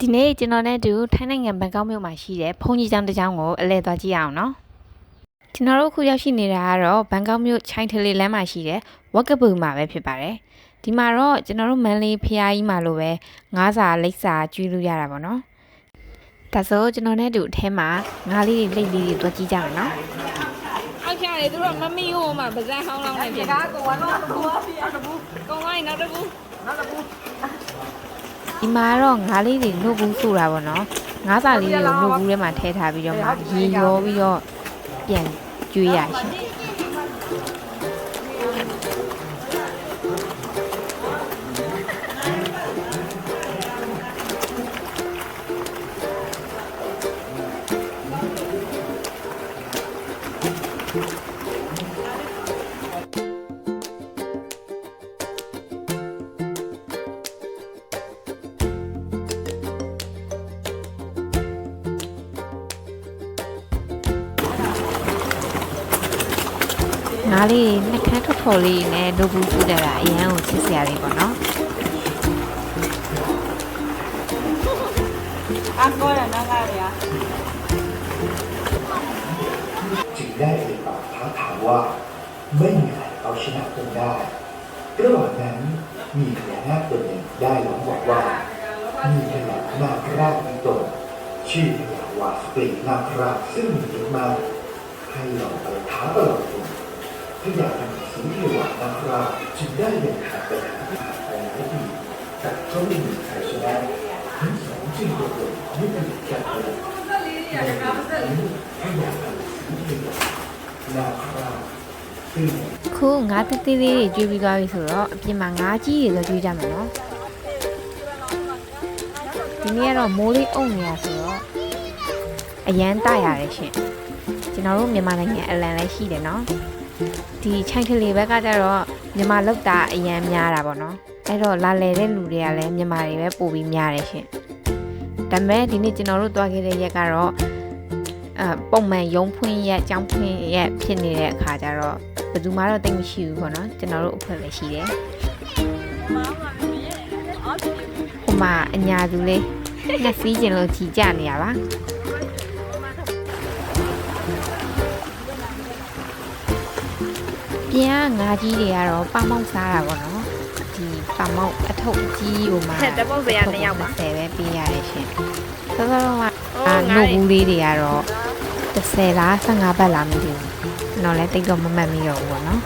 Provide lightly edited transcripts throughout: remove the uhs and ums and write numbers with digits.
ဒီနေ့ကျွန်တော်နဲ့အတူထိုင်းနိုင်ငံဘန်ကောက်မြို့မှာရှိတဲ့ဘုံကြီးကျောင်းတစ်ကျောင်းကိုအလဲသွားကြည့်အောင်နော်ကျွန်တော်တို့ခုရောက်ရှိနေတာကတော့ဘန်ကောက်မြို့ချိုင်းထလီလမ်းမှာရှိတဲ့ဝက်ကပူမှာပဲဖြစ်ပါတယ်ဒီမှာတော့ကျွန်တော်တို့မန်လေးဖျားကြီးမှာလိုပဲငါးစာလိပ်စာကျွေးလို့ရတာပေါ့နော်ဒါဆိုကျွန်တော်နဲ့အတူအထဲမှာငါးလေးတွေလိပ်လေးတွေတွက်ကြည့်ကြအောင်နော်အောက်ချရတယ်သူတို့မမီဟိုမှာဗဇက်ဟောင်းလောင်းနေပြီဒါကောကတော့တကူကောင်းလိုက်နောက်တကူဒီမှာတော့ငါးလေးတွေနှုတ်ဘူးဆိုတာပေါ့နော်ငါးစာလေးတွေကိုနှုတ်ဘူးထဲမှာထည့်ထားပြီးတော့မှရေရောပြီးတော့ပြန်ကျွေးရရှင်ငါးလေးနှခမ်းထွက်ထော်လေးနဲ့ဒုဘူးစုတက်တာအရန်ကိုချစ်စရာလေးပေါ့နော်အကောရနားကားရจึงได้เอ่ยปากท้าทายว่าไม่มีใครเอาชนะตนได้ระหว่างนั้นมีพญานาคตนหนึ่งได้ร้องบอกว่ามีพญานาคราชอีกตนชื่อพญาวาสปรีนาคราชซึ่งมีเยอะมากให้ลองไปท้าประลองดูพญานาคสีเทวานาคราชจึงได้เดินทางไปหาที่หาดไปหลายปีแต่ก็ไม่มีใครชนะทั้งสองจึงตกลงไม่เป็นกันเลยพญานาคสีเทวานาคราชခုငါးတသေးလေးတွေကျွေးပြီးသွားပြီဆိုတော့အပြင်မှာငါးကြီးတွေလည်းကျွေးကြမှာနော်ဒီနေ့ကတော့မိုးလေးအုပ်နေရဆိုတော့အရန်တရတယ်ရှင်ကျွန်တော်တို့မြန်မာနိုင်ငံအလံလည်းရှိတယ်နော်ဒီချိုင်းကလေးဘက်ကကျတော့မြန်မာလောက်တာအရန်များတာပေါ့နော်အဲ့တော့လာလေတဲ့လူတွေကလည်းမြန်မာတွေပဲပို့ပြီးများတယ်ရှင်ဒါပေမဲ့ဒီနေ့ကျွန်တော်တို့သွားခဲ့တဲ့ရက်ကတော့ပုံမှန်ရုံးဖွင့်ရက်ကျောင်းဖွင့်ရက်ဖြစ်နေတဲ့အခါကျတော့ဘယ်သူမှတော့တိတ်မရှိဘူးပေါ့နော်ကျွန်တော်တို့အဖွဲ့ပဲရှိတယ်ဟိုမှာအညာသူလေးငှက်စီးကျင်လို့ကြီးကြနေရပါပြန်ငါးကြီးတွေကတော့ပေါင်ပေါင်စားတာပေါ့နော်ဒီပေါင်ပေါင်အထုပ်ကြီးဟိုမှာတပုတ်စရာ2ယောက်ပါ10ပဲပေးရတယ်ရှင်သောသောကနှုတ်ဘူးလေးတွေကတော့10လား15ဘတ်လားမသိဘူးကျွန်တော်လည်းတိတ်တော့မမှတ်မိတော့ဘူးပေါ့နော်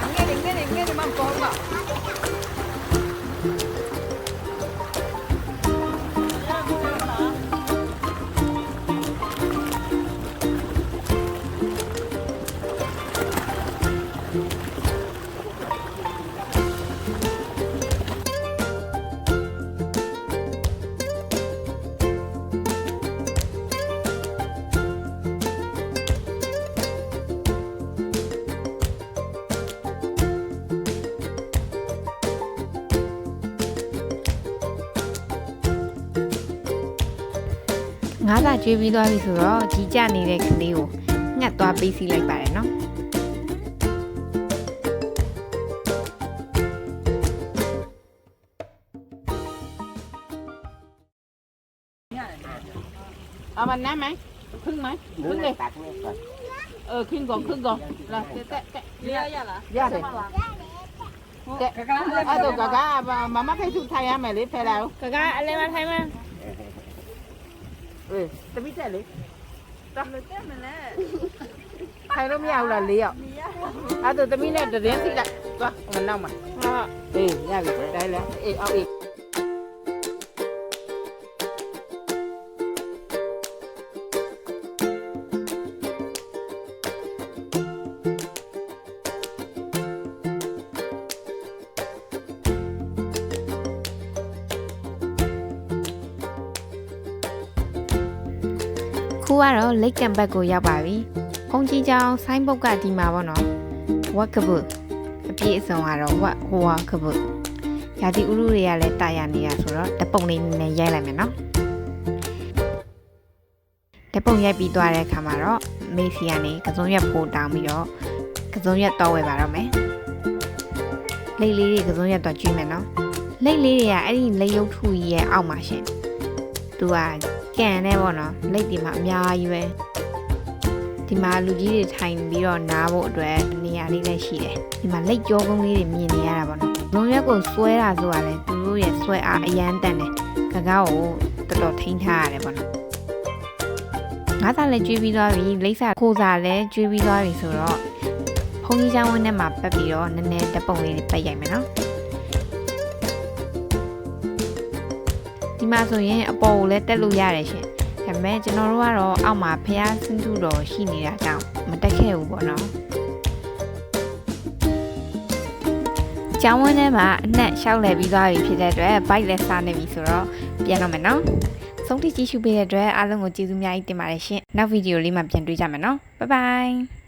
ငါးစာကျွေးပြီးသွားပြီဆိုတော့ကြီးကြနေတဲ့ကလေးကိုငှက်သွားပေးစီလိုက်ပါတယ်နော်เอามันน้ำไหมครึ่งไหมครึ่งเลยครึ่งก่อนแล้วแตะเรียยเหรอยาเลยแตะตัวกะมาม่าให้ชุดไทยอ่ะแม่ลิฟต์แล้วกะอะไรมาไทยมาตะมิแตะเลยตะเลยแตะมันแล้วไทยတော့မရဘူးလား၄ယောက်အဲ့တော့တမီးနဲ့တရင်စီလိုက်သွားငါနောက်မှာရပြီတိုင်းလဲအောက်ခုကတော့လိတ်ကံဘက်ကိုရောက်ပါပြီ။ဘုံကြီးကျောင်းဆိုင်းဘုတ်ကဒီမှာပေါ့နော်။ဝက်ကဘုအပြည့်အစုံကတော့ဝက်ကဘုရာသီဥတုတွေကလည်းတာယာနေတာဆိုတော့တပုံလေးနဲ့ရိုက်လိုက်မယ်နော်။တပုံရိုက်ပြီးသွားတဲ့အခါမှာတော့မေးစီကနေကစုံရက်ပို့တောင်းပြီးတော့ကစုံရက်တော့ဝယ်ပါတော့မယ်။လိတ်လေးတွေကစုံရက်တော့ကျွေးမယ်နော်။လိတ်လေးတွေကအဲ့ဒီလိတ်ရုပ်ထုကြီးရဲ့အောက်မှာရှင် သူကကန်နေပေါ့နော်လက်ဒီမှာအများကြီးပဲဒီမှာလူကြီးတွေထိုင်ပြီးတော့နားဖို့အတွက်နေရာလေးလည်းရှိတယ်ဒီမှာလက်ကြောကုန်းလေးတွေမြင်နေရတာပေါ့နော်လုံရက်ကိုဆွဲတာဆိုတာလေသူတို့ရဲ့ဆွဲအားအရန်တန်တယ်ကကားကိုတော်တော်ထိန်းထားရတယ်ပေါ့နော်ငါးစားလည်းကျွေးပြီးသွားပြီလိမ့်စာခိုးစားလည်းကျွေးပြီးသွားပြီဆိုတော့ဖုန်းကြီးချောင်းဝင်းထဲမှာပတ်ပြီးတော့နည်းနည်းတပုံလေးတွေပတ်ရိုက်မယ်နော်ဒီမှာဆိုရင်အပေါ်ကိုလည်းတက်လို့ရတယ်ရှင်ဒါပေမဲ့ကျွန်တော်တို့ကတော့အောက်မှာဖျားဆင်းထုတော်ရှိနေတာကြောင့်မတက်ခဲ့ဘူးပေါ့နော်ကျောင်းဝင်းထဲမှာအနက်လျှောက်လည်ပြီးသွားပြီဖြစ်တဲ့အတွက်ဘိုက်လည်းစားနေပြီဆိုတော့ပြန်တော့မယ်နော်ဆုံးဖြတ်ကြည့်ရှုပေးတဲ့အတွက်အားလုံးကိုကျေးဇူးအများကြီးတင်ပါတယ်ရှင်နောက်ဗီဒီယိုလေးမှာပြန်တွေ့ကြမယ်နော်ဘိုင်ဘိုင်